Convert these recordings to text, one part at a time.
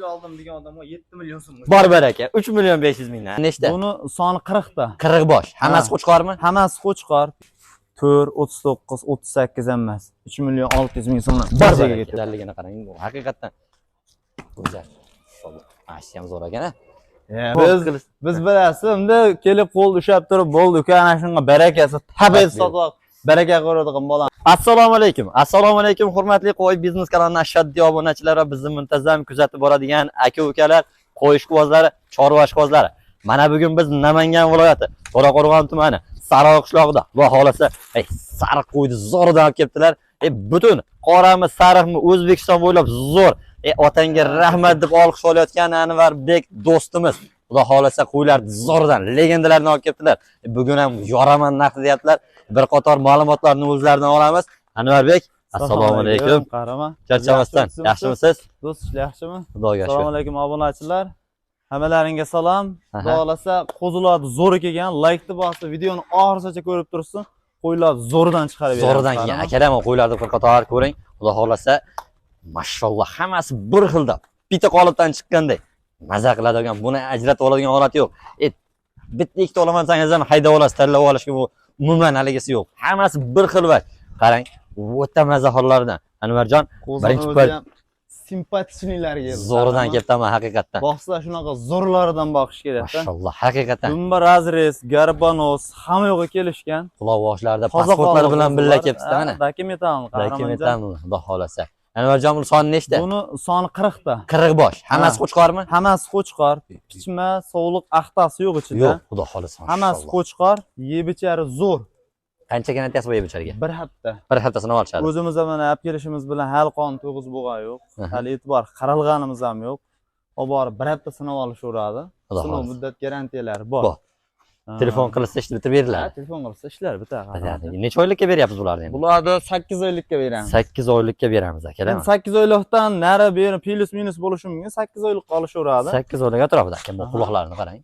aldım degan odamga 7 million so'm. Bor baraka. 3 million 500 mingdan. Nechta? Buni soni 40 ta. 40 bosh. Hammasi qo'chqormi? Hammasi qo'chqor. 4, 39, 38 emas. 3 million 600 ming so'mdan Bor baraka. Dalligini qarang. Haqiqatan go'zal. Ashi ham zo'r ekan-a. Biz bilasiz, unda kelib qo'l ushab turib bo'ldi, uka ana shunga barakasi tabiat sotib baraka ko'radigan bo'lamiz. Assalomu alaykum. Assalomu alaykum hurmatli qo'y biznes kanalining ashaddiy obunachilari va bizni muntazam kuzatib boradigan aka-ukalar, qo'y ishqibozlari, chorva ishqibozlari. Mana bugun biz Namangan viloyati To'raqo'rg'on tumani Sariq qishlog'ida va xolasa sariq qo'yni zo'rdan olib kelibdilar. Butun qorami, sariqmi O'zbekiston bo'ylab zo'r. Otangga rahmat deb olqish olayotgan Anvarbek do'stimiz. Xudo xolasa qo'ylarni zo'rdan legendalarni olib kelibdilar. Bugun ham yoraman narxi deyaptilar. Bir qator ma'lumotlarni o'zlaridan olamiz. Anvarbek, assalomu alaykum. Qarama. Charchamasdan, yaxshimisiz? Do'st, yaxshimi? Xudoga shukr. Assalomu alaykum obunachilar. Hammalaringga salom. Xudo xolasa qo'zilar zo'r kelgan. Like-ni bosib, videoni oxirigacha ko'rib tursin. Qo'ylar zo'rdan chiqarib beradi. Zo'rdan kelgan. Akalar, qo'ylarni bir qator ko'ring. Xudo xolasa mashalloh hammasi bir xilda. Bitta qolipdan chiqqanday. Maza qiladigan, buni ajratib oladigan holat yo'q. Bitta ikkita olaman sangiz ham haydab olasiz, tanlab olishga bu umuman haligisi yo'q. Hammasi bir xil va qarang, o'ta maza hollardan. Anvarjon, birinchi pal simpatiylarga zo'rdan kelibman haqiqatan. Boqsa shunaqa zo'rlaridan boqish kerak. Mashalloh, haqiqatan. Dumba razrez, garbanos hamma yo'g'i kelishgan. Quloq voshlarida pasportlar bilan birga kelibdi mana. Dokumentalni, dokumentalni, xudo xolasa. Anvarjon, bu soni nechta? Buni soni 40 ta. 40 bosh. Hammasi qo'chqormi? Hammasi qo'chqor. Pichma, sovliq axtasi yo'q ichida. Yo'q, xudo xolasa. Hammasi qo'chqor, yebichari zo'r. Qanchaga aytyapsiz bu yebicharga? Bir hafta. Bir haftasini olishadi. O'zimiz ham mana olib kelishimiz bilan hali qon to'g'iz bo'lgan yo'q. Hali e'tibor qaralganimiz ham yo'q. Olib borib bir hafta sinov olishaveradi. Sinov muddat garantiyalari bor. Telefon qilsa ishlab bitirib beriladi. Telefon qilsa ishlar bitadi. Necha oylikka beryapsiz bularni endi? Bularni 8 oylikka beramiz. 8 oylikka beramiz akalar. 8 oylikdan nari beri plus minus bo'lishi mumkin. 8 oylikka olishaveradi. 8 oylik atrofida aka, bu quloqlarini qarang.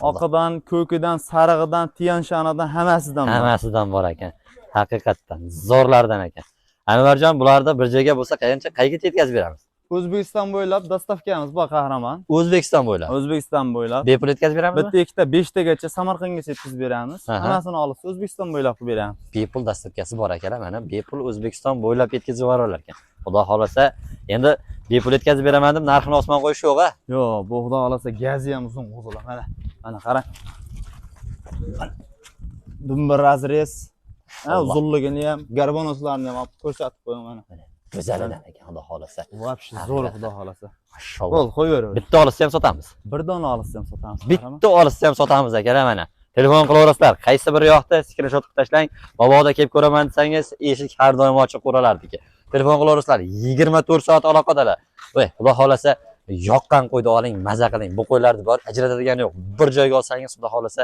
Oqidan, ko'kidan, sarig'idan, tiyanshanadan hammasidan bor. Hammasidan bor ekan. Haqiqatan zo'rlardan ekan. Anvarjon, bularda bir joyga bo'lsa qayerga yetkazib beramiz? O'zbekiston bo'ylab dastavkamiz bor qahramon. O'zbekiston bo'ylab. O'zbekiston bo'ylab. Bepul yetkazib beramizmi? Bitta, ikkita, 5 tagacha Samarqandgacha yetkazib beramiz. Hammasini olib O'zbekiston bo'ylab qilib beramiz. Bepul dastavkasi bor akalar, mana bepul O'zbekiston bo'ylab yetkazib yuborarlar ekan. Xudo xolasa, endi bepul yetkazib beraman deb narxini osmon qo'yish yo'q-a? Yo'q, bu xudo xolasa gazi ham uzun qo'zilar. Mana qarang. Dumba razrez. Uzunligini ham, garbanoslarni ham olib ko'rsatib qo'yaman mana. Go'zalidan ekan xudo xolasa. Vobshe zo'r xudo xolasa. Mashalloh. Bo'l, qo'yaver. Bitta olsa ham sotamiz. Bir dona olsa ham sotamiz. Bitta olsa ham sotamiz akalar mana. Telefon qilaverasizlar. Qaysi biri yoqdi, screenshot qilib tashlang. Boboda kelib ko'raman desangiz, eshik har doim ochiq qo'ralardiki. Telefon qilaverasizlar. 24 soat aloqadalar. Voy, xudo xolasa yoqqan qo'yni oling, maza qiling. Bu qo'ylarni bor, ajratadigani yo'q. Bir joyga olsangiz, xudo xolasa,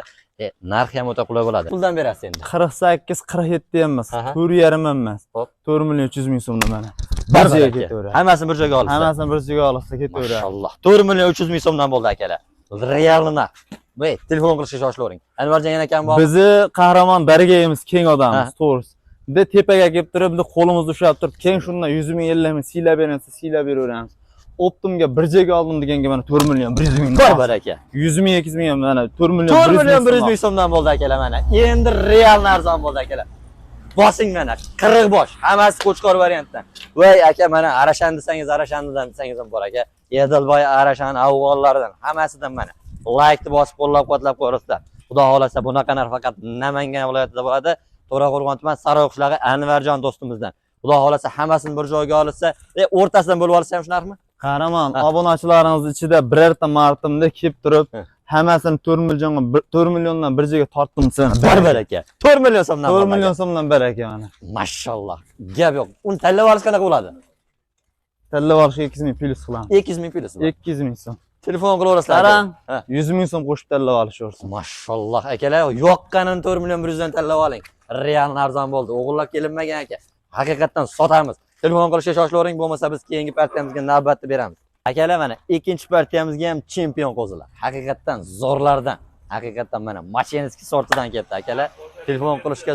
narxi ham o'ta qulay bo'ladi. Puldan berasiz endi. 48, 47 emas, 4,5 emas. 4 million 300 ming so'mdan mana. Bir joyga ketaveradi. Hammasini bir joyga olsa. Hammasini bir joyga olsa ketaveradi. Maşallah. 4 million 300 ming so'mdan bo'ldi akalar. Realni narx. Voy, telefon qilishga shoshilavering. Anvarjon yana kam bor. Bizi qahramon bargayimiz keng odammiz, to'g'risi. Bunda tepaga kelib turib, bunda qo'limizni ushlab turib, keng shundan 100 ming 50 ming siylab beramiz, siylab beraveramiz. Optimga bir joyga oldim deganga mana 4 million 100 ming. Bor baraka. 100 ming 200 ming ham mana 4 million 100 ming so'mdan bo'ldi akalar mana. Endi real arzon bo'ldi akalar. Bosing mana 40 bosh, hammasi qo'chqor variantdan. Voy aka, mana Arashan desangiz, Arashandan desangiz ham bor aka. Edilboy Arashan afg'onlaridan, hammasidan mana. Like-ni bosib qo'llab-quvvatlab qo'yasizlar. Xudo xolasa bunaqa narx faqat Namangan viloyatida bo'ladi. To'raqo'rg'on tuman Sariq qishlog'i Anvarjon do'stimizdan. Xudo xolasa hammasini bir joyga olsa, o'rtasidan bo'lib olsa ham shu narxmi? Qahramon, obunachilaringiz ichida birorta martimda kelib turib, hammasini 4 milliondan bir joyga tortdim sen. Barbar aka. 4 million so'mdan. 4 million so'mdan ber aka mana. Mashalloh. Gap yo'q. Uni tanlab olish qanaqa bo'ladi? Tanlab olishga 200 ming plus qilamiz. 200 ming plus. 200 ming so'm. Telefon qilaverasizlar. Qarang, 100 ming so'm qo'shib tanlab olishaversin. Mashalloh akalar, yoqqanini 4 million 100 dan tanlab oling. Real arzon bo'ldi. O'g'irlab kelinmagan aka. Haqiqatan sotamiz. Telefon qilishga shoshilavering, bo'lmasa biz keyingi partiyamizga navbatni beramiz. Akalar mana ikkinchi partiyamizga ham chempion qo'zilar. Haqiqatan zo'rlardan. Haqiqatan mana Machenskiy sortidan keldi akalar. Telefon qilishga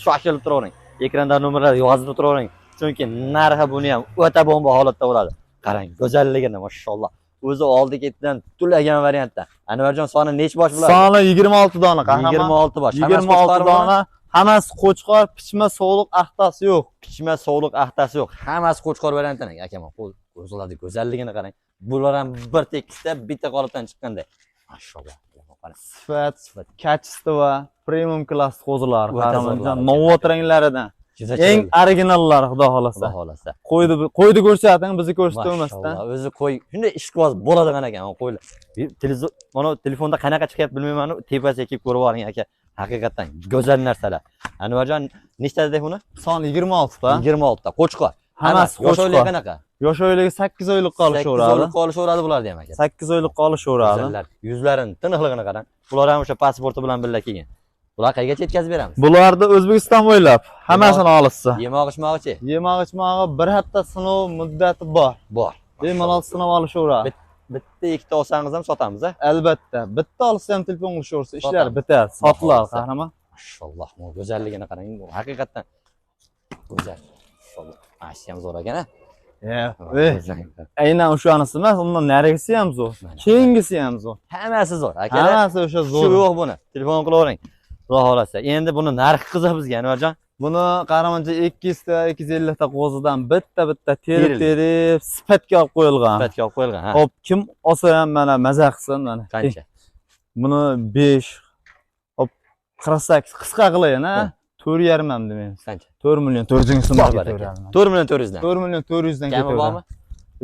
shoshilib turavering. Ekranda nomerlar yozib turavering. Chunki narxi buni ham o'ta bomba holatda bo'ladi. Qarang, go'zalligini maşallah. O'zi oldi ketdan tulagan variantda. Anvarjon soni nech bosh bo'ladi? Soni 26 dona qahramon. 26 bosh. 26 dona. Hammasi qo'chqor, pichma, sovuq, axtasi yo'q. Pichma, sovuq, axtasi yo'q. Hammasi qo'chqor variantdan akaman. O'zlari go'zalligini qarang. Bular ham bir tekisda bitta qolipdan chiqqanday. Maşallah. Sifat, kачество, premium klass qo'zilar. Qahramonjon, novot ranglaridan. Eng originallar, xudo xolasa. Xohlasa. Qo'ydi ko'rsating, bizni ko'rsatmasdan. O'zi qo'y. Shunday ishqiboz bo'ladigan ekan qo'ylar. Televizor, mana telefonda qanaqa chiqyapti bilmayman, tepasiga kelib ko'rib oling aka. Haqiqatan go'zal narsalar. Anvarjon, nechta dedik buni? Soni 26 ta. 26 ta. Qo'chqor. Hammasi yosh oylik qanaqa? Yosh oyligi 8 oylik qolishaveradi. 8 oylik qolishaveradi bularda ham aka. 8 oylik qolishaveradi. Go'zallar. Yuzlarining tiniqligini qarang. Bular ham o'sha pasporti bilan birga kelgan. Bular qayergacha yetkazib beramiz? Bularni O'zbekiston bo'ylab hammasini olishsa. Yemoq-ichmog'ichi? Yemoq-ichmog'i bir hafta sinov muddati bor. Bor. Bemalol sinov olishaveradi. Bitta ikkita olsangiz ham sotamiz a? Albatta. Bitta olsa ham telefon qilishaversa, ishlar bitadi, sotiladi qahramon. Mashalloh, bu go'zalligini qarang. Bu haqiqatan go'zal. Mashalloh. Ashi ham zo'r ekan a? Aynan o'shanisi emas, undan narigisi ham zo'r. Keyingisi ham zo'r. Hammasi zo'r, akalar. Hammasi o'sha zo'r. Shu yo'q buni. Telefon qilavering. Xudo xolasa. Endi buni narxi qiziq bizga, Anvarjon. Buni qaramancha 200 ta, 250 ta qo'zidan bitta terib, sifatga olib qo'yilgan. Sifatga olib qo'yilgan, ha. Hop, kim olsa ham mana maza qilsin mana. Qancha? Buni 5 hop 48 qisqa qilayin ha. 4,5 ham demaymiz. Qancha? 4 million 400 so'm bor ekan. 4 million 400 dan. 4 million 400 dan ketaveradi. Kami bormi?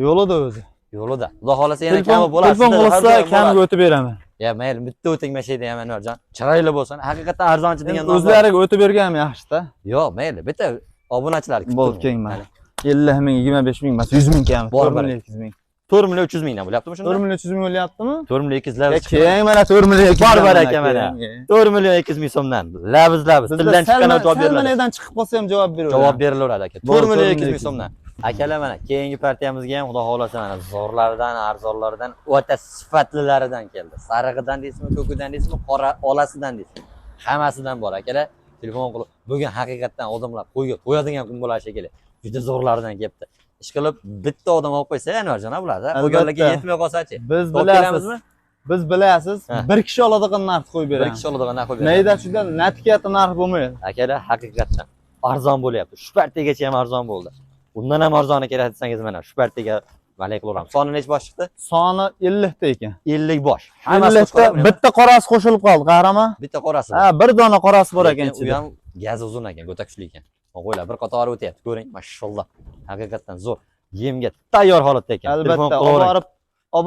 Yo'lida o'zi. Yo'lida. Xudo xolasa yana kami bo'ladi. Telefon qilsa kamiga o'tib beraman. Ya mayli, bitta o'tingmashaydi ham Anvarjon. Chiroyli bo'lsin. Haqiqatan arzonchi degan nom. O'zlariga o'tib berganim yaxshi-da. Yo'q, mayli. Bitta obunachilar bo'lib keng mana. 50 ming, 25 ming, mas 100 ming kami. 4 million 200 ming. 4 million 300 mingdan bo'lyaptimi shunda? 4 million 300 ming bo'lyaptimi? 4 million 200 labz. Keng mana 4 million 200 bor ekan mana. 4 million 200 ming so'mdan. Labz. Tildan chiqqan javob beriladi. Salmanadan chiqib qolsa ham javob beraveradi. Javob berilaveradi aka. 4 million 200 ming so'mdan. Akalar mana keyingi partiyamizga ham xudo xolasa mana zo'rlardan, arzonlardan, o'ta sifatlilaridan keldi. Sarig'idan deysizmi, ko'kidan deysizmi, qora olasidan deysizmi. Hammasidan bor akalar. Telefon qilib, bugun haqiqatan odamlar qo'yadigan kun bo'lar shekilli. Juda zo'rlardan kelibdi. Ish qilib bitta odam olib qo'ysa, Anvarjon bularda, qo'yganlarga yetmay qolsa-chi. Biz bilasiz, bir kishi oladigan narx qo'yib beramiz. Bir kishi oladigan narx qo'yib beramiz. Mayda-chuda natkati narx bo'lmaydi. Akalar haqiqatan arzon bo'lyapti. Shu partigacha ham arzon bo'ldi. Undan ham arzoni kerak desangiz mana shu partiga malay qilaveramiz. Soni necha bosh chiqdi? Soni 50 ta ekan. 50 bosh. Hammasi bitta qorasi qo'shilib qoldi, qahramon. Bitta qorasi. Ha, bir dona qorasi bor ekan ichida. U ham gaz uzun ekan, o'ta kuchli ekan. Qo'ylar bir qatori o'tyapti, ko'ring, mashalloh. Haqiqatan zo'r. Yemga tayyor holatda ekan. Albatta, olib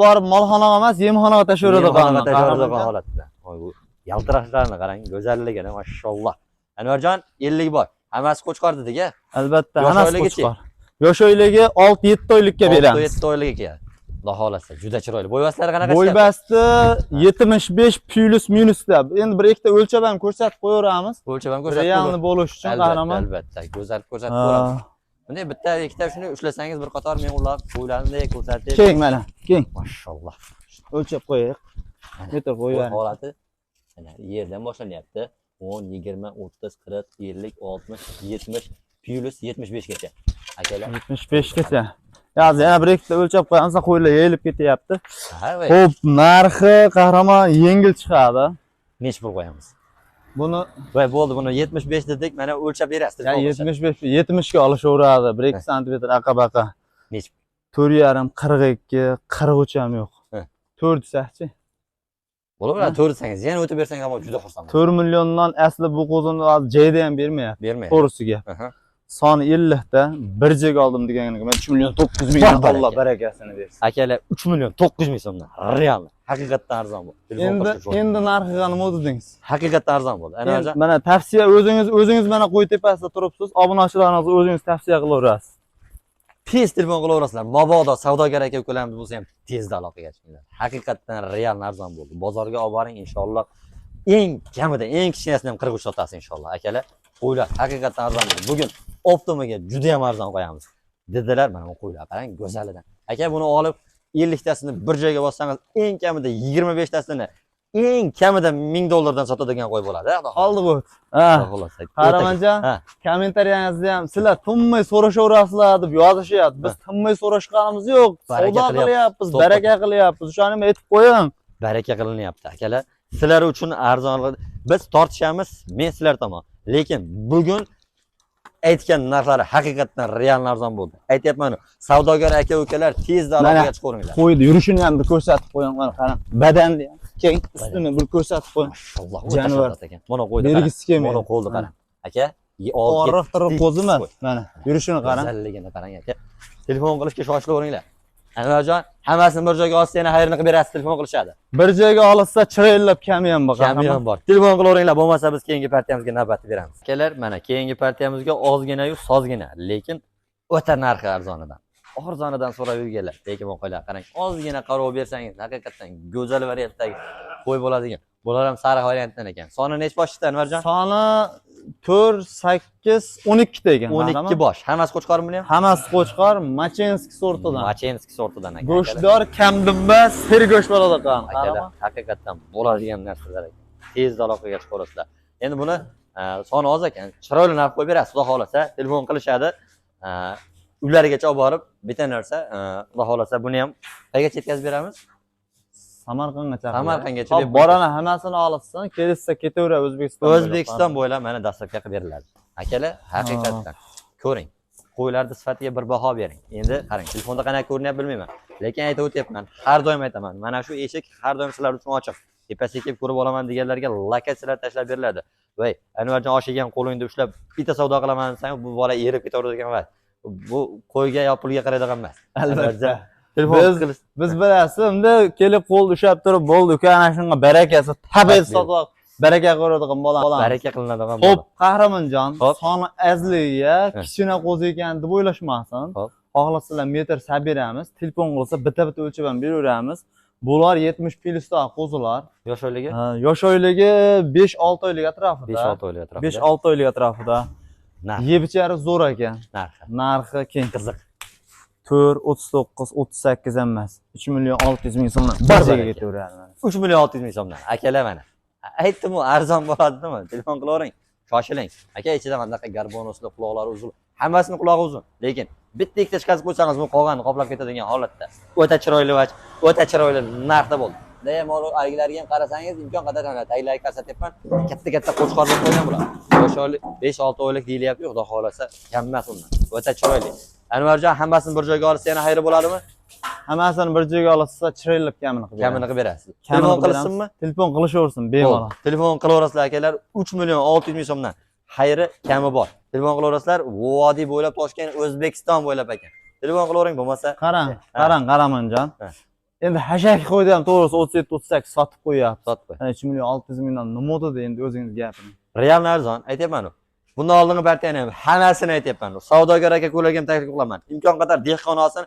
borib molxonaga emas, yemxonaga tashlayveradigan holatda. Bu yaltirashlarni qarang, go'zalligini, mashalloh. Anvarjon 50 bosh. Hammasi qo'chqor dedik-a? Albatta, hammasi qo'chqor. Yosh oyligi 6-7 oylikka beramiz. 6-7 oylikka. Xudo xolasa, juda chiroyli. Bo'ybastlari qanaqa chiqadi? Bo'ybasti 75 plus minusda. Endi bir ikkita o'lchab ham ko'rsatib qo'yaveramiz. O'lchab ham ko'rsatib realni bo'lish uchun qahramon. Albatta, go'zal ko'rsatib qo'yamiz. Bunday bitta ikkita shuni ushlasangiz bir qator men ular qo'ylarni ko'rsatib. Keng mana, keng. Mashalloh. O'lchab qo'yaylik. Metr qo'yib holati mana yerdan boshlanyapti. 10, 20, 30, 40, 50, 60, 70 plus 75 gacha. Akalar 75 gacha. Yana bir ikkita o'lchab qo'yamiz, qo'ylar yeyilib ketyapti. Xo'p, narxi qahramon yengil chiqadi. Nech pul qo'yamiz? Buni bo'ldi, buni 75 dedik, mana o'lchab berasiz. 70 ga olishaveradi. 1-2 sm aqa-baqa. Nech? 4,5, 42, 43 ham yo'q. 4 desakchi. Bo'laveradi, 4 desangiz, yana o'tib bersangiz ham juda xursand. 4 milliondan asli bu qo'zini joyda ham bermayapti. To'g'risiga. Soni 50 ta, bir joyga oldim deganiga men 3 million 900 ming Alloh barakasini bersin. Akalar 3 million 900 ming so'mdan. Real. Haqiqatan arzon bu. Endi narxiga nima dedingiz? Haqiqatan arzon bo'ldi. Anvarjon, mana tavsiya o'zingiz mana qo'y tepasida turibsiz, obunachilaringizni o'zingiz tavsiya qilaverasiz. Tez telefon qilaverasizlar. Mabodo savdogar aka ukalarimiz bo'lsa ham tezda aloqaga chiqinglar. Haqiqatan real arzon bo'ldi. Bozorga olib boring inshaalloh. Eng kamida eng kichkinasini ham 43 sotasiz inshaalloh. Akalar, qo'ylar haqiqatan arzon bo'ldi. Bugun Optimaga juda ham arzon qo'yamiz. Dedilar, mana bu qo'ylar qarang go'zalidan. Aka buni olib 50 tasini bir joyga bossangiz eng kamida 25 tasini eng kamida $1000 sotadigan qo'y bo'ladi. Oldi bu. Ha. Xolos. Qaramanjon, Ha. kommentariyangizda ham sizlar tinmay so'rashaverasizlar deb yozishyapti. Biz tinmay so'rashganimiz yo'q. Baraka Savdo qilyapmiz, qilyapmiz. baraka qilyapmiz. O'shani aytib qo'ying. Baraka qilinyapti akalar. Sizlar uchun arzon. Biz tortishamiz, men sizlar tomon. Lekin bugun aytgan narxlari haqiqatan real arzon bo'ldi. Aytayapman, savdogar aka-ukalar tezda aloqaga chiqaveringlar. Qo'ydi, yurishini ham bir ko'rsatib qo'ying. Mana qarang, badanni ham, keng ustini bir ko'rsatib qo'ying. Alloh Janvar ekan. Mana qo'ydi. Bergisi kelmaydi. Mana qo'lni qarang. Aka, Orif turib qo'zima. Mana, yurishini qarang. Go'zalligini qarang aka. Telefon qilishga shoshilaveringlar. Anvarjon, hammasini bir joyga olsa yana xayrini qilib berasiz, telefon qilishadi. Bir joyga olsa chiroylab kami ham bor. Kami ham bor. Telefon qilaveringlar, bo'lmasa biz keyingi partiyamizga navbatni beramiz. Akalar, mana keyingi partiyamizga ozgina-yu sozgina, lekin o'ta narxi arzonidan. Arzonidan so'rab yurganlar. Lekin bu qo'ylar qarang, ozgina qarov bersangiz, haqiqatan go'zal variantdagi qo'y bo'ladigan. Bular ham sariq variantdan ekan. Soni nech boshda Anvarjon? Soni 4, 8, 12 ta ekan. 12 bosh. Hammasi qo'chqormi ham? Hammasi qo'chqor, Machenskiy sortidan. Machenskiy sortidan ekan. Go'shtdor, kamdimba, ser go'sht bo'ladi qan. Akalar, haqiqatan bo'ladigan narsalar ekan. Tezda aloqaga chiqaverasizlar. Endi buni soni oz ekan. Chiroyli narx qo'yib berasiz, xudo xolasa, telefon qilishadi. Uylarigacha olib borib, bitta narsa, xudo xolasa buni ham qayerga yetkazib beramiz? Samarqandgacha. Samarqandgacha deb borana hammasini olsin, kelsa ketaverar O'zbekiston. O'zbekiston bo'ylab mana dastavka qilib beriladi. Akalar, haqiqatan ko'ring. Qo'ylarning sifatiga bir baho bering. Endi qarang, telefonda qanaqa ko'rinyapti bilmayman. Lekin aytib o'tyapman, har doim aytaman. Mana shu eshik har doim sizlar uchun ochiq. Tepasiga kelib ko'rib olaman deganlarga lokatsiyalar tashlab beriladi. Voy, Anvarjon oshigan qo'lingni ushlab bitta savdo qilaman desang, bu bola erib ketaveradigan emas. Bu qo'yga yo pulga qaraydigan emas. Albatta. Telefon biz bilasiz, unda kelib qo'l ushab turib bo'ldi, uka ana shunga barakasi tabiat sotib baraka ko'radigan bo'lamiz. Baraka qilinadigan Xo'p, Qahramonjon, soni azliga kichkina qo'zi ekan deb o'ylashmasin. Xohlasanglar metr beramiz, telefon qilsa bitta-bitta o'lchab ham beraveramiz. Bular 70 plyusda qo'zilar. Yosh oyligi? Yosh oyligi 5-6 oylik atrofida. 5-6 oylik atrofida. 5-6 oylik atrofida. Yebichari zo'r ekan. Narxi keng. Qiziq. 4, 39, 38 emas. 3 million 600 ming so'mdan barchaga ketaveradi. 3 million 600 ming so'mdan. Akalar mana. Aytdim-ku, arzon bo'ladimi? Telefon qilavering. Shoshiling. Aka, ichida qanaqa garbonosli quloqlari uzun. Hammasini qulog'i uzun. Lekin bitta ikkita chiqazib qo'ysangiz, bu qolganini qoplab ketadigan holatda. O'ta chiroyli vaj, o'ta chiroyli narxda bo'ldi. Lekin aygilarga ham qarasangiz, imkon qadar mana taglarga ko'rsatyapman. Katta-katta qo'chqor bo'lib qo'ygan bular. Yosh oylik 5-6 oylik deyilyapti, xudo xolasa, kam emas undan. O'ta chiroyli. Anvarjon, hammasini bir joyga olsa yana xayri bo'ladimi? Hammasini bir joyga olsa chiroylab kamini qilib berasiz. Telefon qilsinmi? Telefon qilishaversin, bemalol. Telefon qilaverasizlar akalar, 3 million 600 ming so'mdan. Xayri kami bor. Telefon qilaverasizlar, Vodiy bo'ylab Toshkent, O'zbekiston bo'ylab ekan. Telefon qilavering, bo'lmasa. Qaramanjon. Endi hashak qo'ydi ham to'g'risi 37-38 sotib qo'yapti. Sotib qo'y. 3 million 600 mingdan nima o'tadi endi o'zingiz gapiring. Real arzon, aytayapman-ku. Bundan oldingi partiyani ham hammasini aytayapman. Savdogar aka-ukalarga ham taklif qilaman. Imkon qadar dehqon olsin,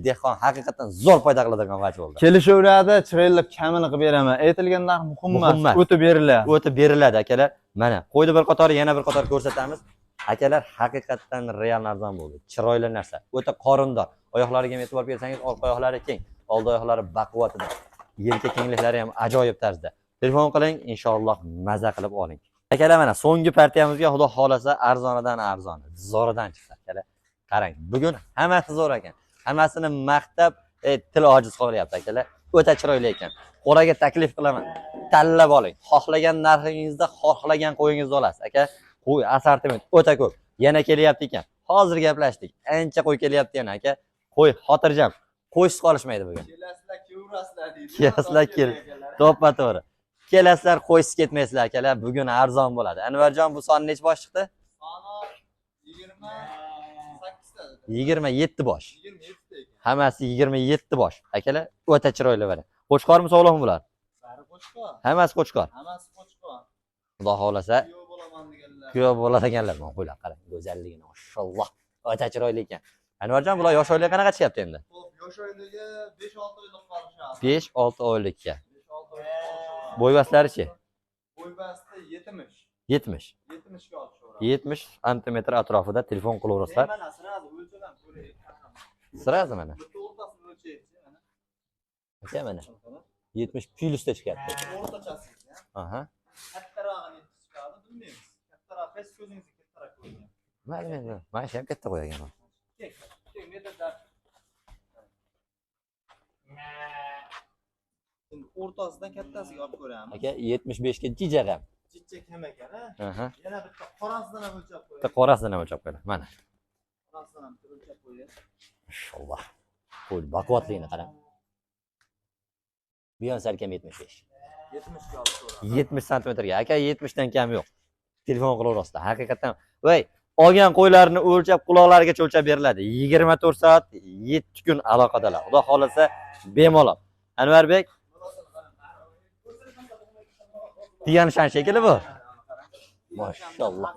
dehqon haqiqatan zo'r foyda qiladigan vaj bo'ldi. Kelishaveradi, chiroylab kamini qilib beraman. Aytilgan narx muhim emas, o'tib beriladi. O'tib beriladi akalar. Mana, qo'ydi bir qator, yana bir qator ko'rsatamiz. Akalar haqiqatan real arzon bo'ldi. Chiroyli narsa, o'ta qorindor. Oyoqlariga ham e'tibor bersangiz, orqa oyoqlari keng, old oyoqlari baquvvatida. Yelka kengliklari ham ajoyib tarzda. Telefon qiling, inshaalloh maza qilib oling. Akalar, mana so'nggi partiyamizga xudo xolasa arzonidan arzoni, zo'ridan chiqdi akalar. Qarang, bugun hammasi zo'r ekan. Hammasini maqtab, til ojiz qolyapti akalar. O'ta chiroyli ekan. Qo'raga taklif qilaman. Tanlab oling. Xohlagan narxingizda xohlagan qo'yingizni olasiz, aka. Qo'y assortiment o'ta ko'p. Yana kelyapti ekan. Hozir gaplashdik. Ancha qo'y kelyapti yana aka. Qo'y xotirjam. Qo'ysiz qolishmaydi bugun. Kelasizlar, kevrasizlar deydi. Kelasizlar, to'ppa-to'g'ri. Kelasizlar, qo'ysiz ketmaysizlar akalar. Bugun arzon bo'ladi. Anvarjon, bu son nech bosh chiqdi? Soni 28 ta. 27 bosh. 27 ta ekan. Hammasi 27 bosh. Akalar, o'ta chiroyli bo'ladi. Qo'chqormi, sog'lom bular? Sari qo'chqor. Hammasi qo'chqor. Hammasi qo'chqor. Xudo xolasa, Kuyov bo'laman deganlar. kuyov bo'ladiganlar. Mana qo'ylar qarang, go'zalligini, mashalloh. O'ta chiroyli ekan. Anvarjon, bular yosh oylik qanaqa chiqyapti endi? Xo'p, yosh oyligi 5-6 oylik qolishadi. 5-6 oylikka. 5-6 oylik. Bo'yvaslarichi? Bo'yvasti 70. 70. 70 ga olishaveradi. 70 santimetr atrofida telefon qilaverasizlar. Mana sirazi o'lchadan ko'raylik. Sirazi mana. Bitta o'rtasini o'lchaylik mana. Aka mana. 70 plyusda chiqyapti. O'rtachasi ekan. Aha. Kattarog'ini chiqadi, bilmaymiz. Kattaroq hech ko'zingizni kattaroq ko'rgan. Mayli. Mana shu ham katta qo'ygan. Kek metrda. Endi o'rtasidan kattasiga olib ko'ramiz. Aka 75 ga jijag'am. Jichcha kam ekan, ha? Aha. Yana bitta qorasidan ham o'lchab qo'ying. Bitta qorasidan ham o'lchab qo'ydim. Mana. Qorasidan ham o'lchab qo'ying. Maşallah. Qo'y baquvvatligini qarang. Bu ham salkam 75. 70 ga olib ko'ramiz. 70 santimetrga. Aka 70 dan kam yo'q. Telefon qilaverasizlar. Haqiqatan. Voy, olgan qo'ylarni o'lchab quloqlarigacha o'lchab beriladi. 24 soat 7 kun aloqadalar. Xudo xolasa bemalol. Anvarbek Tiyanshan shekilli bu. Maşallah.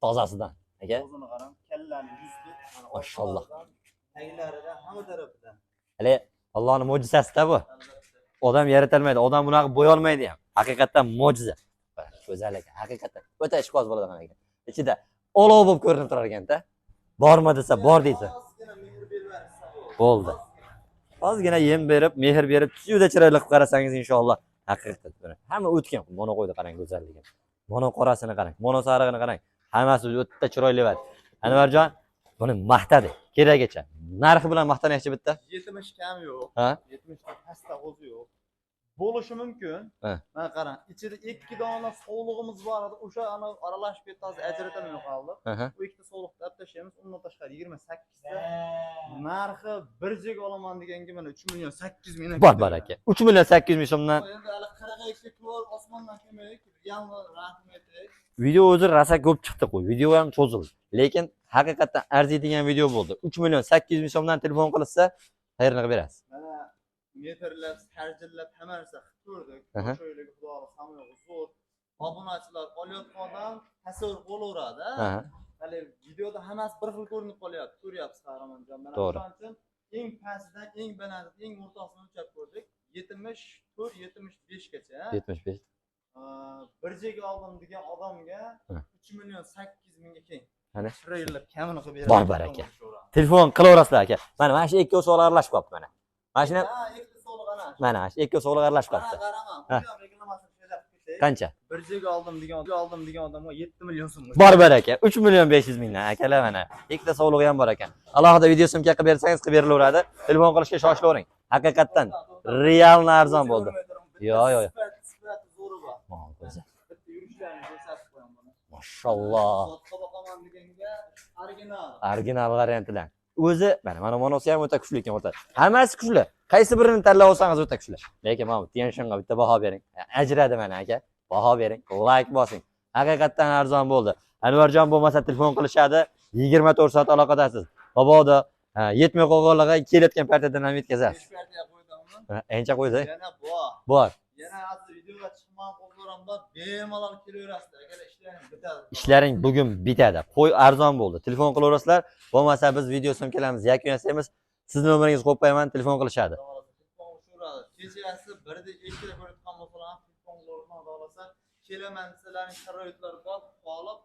Tozasidan. Aka. O'zini qarang, kallani yuzdi. Maşallah. Taglarida hamma tarafidan. Hali Allohning mo'jizasi-da bu. Odam yaratilmaydi, odam bunaqa bo'ya olmaydi ham. Haqiqatan mo'jiza. Go'zal ekan, haqiqatan. O'ta ishqoz bo'ladigan ekan. Ichida olov bo'lib ko'rinib turar ekan-da. Borma desa, bor deydi. Bo'ldi. Ozgina yem berib, mehr berib, suvda chiroyli qilib qarasangiz inshaalloh haqiqatan. Hamma o'tgan. Mana qo'ydi qarang go'zalligini. Mana qorasini qarang, mana sarig'ini qarang. Hammasi o'ta chiroyli va Anvarjon buni maqtadi. Keragicha. Narxi bilan maqtanaychi bitta. 70 kam yo'q. Ha? 70 dan pastda o'zi yo'q. Bo'lishi mumkin. Ha. Mana qarang, ichida 2 dona sog'lig'imiz bor edi. O'sha ana aralashib ketdi, ajratilmay qoldi. Aha. Bu ikkita sog'liqni olib tashlaymiz. Undan tashqari 28 ta. Narxi bir joyga olaman deganga mana 3 million 800 ming. Bor baraka. 3 million 800 ming so'mdan Endi hali qarag'ayga ko'l osmondan kelmaydi. Realni rahmat aytaylik. video o'zi rosa ko'p chiqdi qo'y. Video ham cho'zildi. Lekin haqiqatan arziydigan video bo'ldi. 3 million 800 ming so'mdan telefon qilsa, xayrni qilib berasiz. Mana metrlab, sarjillab hamma narsa qilib ko'rdik. Aha. Sho'ylarga xudo hamma zo'r. Obunachilar olayotgandan tasavvur bo'laveradi. Aha. Hali videoda hammasi bir xil ko'rinib qolyapti. Ko'ryapsiz qahramonjon. Mana To'g'ri. shuning uchun eng pastidan eng balandidan eng o'rtasini o'lchab ko'rdik. 74-75 gacha. 75. Bir joyga oldim degan odamga Ha. 3 million 800 mingga keng. Mana Chiroyli kamini qilib beradi. Bor baraka. telefon qilaverasizlar aka. Mana shu ikki o'sog'lar aralashib qolibdi mana. Mana shuni Ha, ikkita sog'liq ana. mana shu ikki o'sog'lar aralashib qolibdi. Qarama, Ha. bu ham reklamasini shunday qilib ketay. Qancha? Bir joyga oldim degan odamga 7 million so'm. Bor baraka. 3 million 500 mingdan akalar mana. Ikkita sog'lig'i ham bor ekan. Alohida video syomka qilib bersangiz qilib berilaveradi. Telefon qilishga shoshilavering. Haqiqatan realni arzon bo'ldi. Yo'q. Sifati zo'ri bor. O'zi. Bitta yurishlarini ko'rsatib qo'yaman buni. Mashalloh. Sotqa boqaman deganga original. Original variantidan. O'zi mana bunisi ham o'ta kuchli ekan o'rta. Hammasi kuchli. Qaysi birini tanlab olsangiz o'ta kuchli. Lekin mana Tiyanshan'ga bitta baho bering. Ajradi mana aka. Baho bering, like bosing. Haqiqatan arzon bo'ldi. Anvarjon bo'lmasa telefon qilishadi. 24 soat aloqadasiz. Boboda yetmay qolganlarga kelayotgan partiyadan ham yetkazasiz. 5 partiya qo'ydimmi? Ancha qo'ydi. Yana bor. Bor. Yana hozir videoga chiqman qo'zg'aramda bemalol kelaverasizlar. Agar ishlaring bitadi. Ishlaring bugun bitadi. Qo'y arzon bo'ldi. Telefon qilaverasizlar. Bo'lmasa biz video syomkalarimiz yakun yasaymiz. Sizni nomingizni qo'yib qo'yaman, telefon qilishadi. Kechasi 1da 2da ko'rayotgan bo'lsalar ham telefon qilaman xohlasa kelaman sizlarning sharoitlari bor, qolib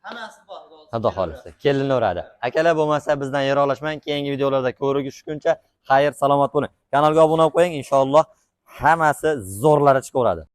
hammasi bor. Xudo xolisa. Kelinaveradi. Akalar bo'lmasa bizdan yiroqlashmang. Keyingi videolarda ko'rishguncha xayr, salomat bo'ling. Kanalga obuna bo'lib qo'ying, inshaalloh hammasi zo'rlari chiqaveradi.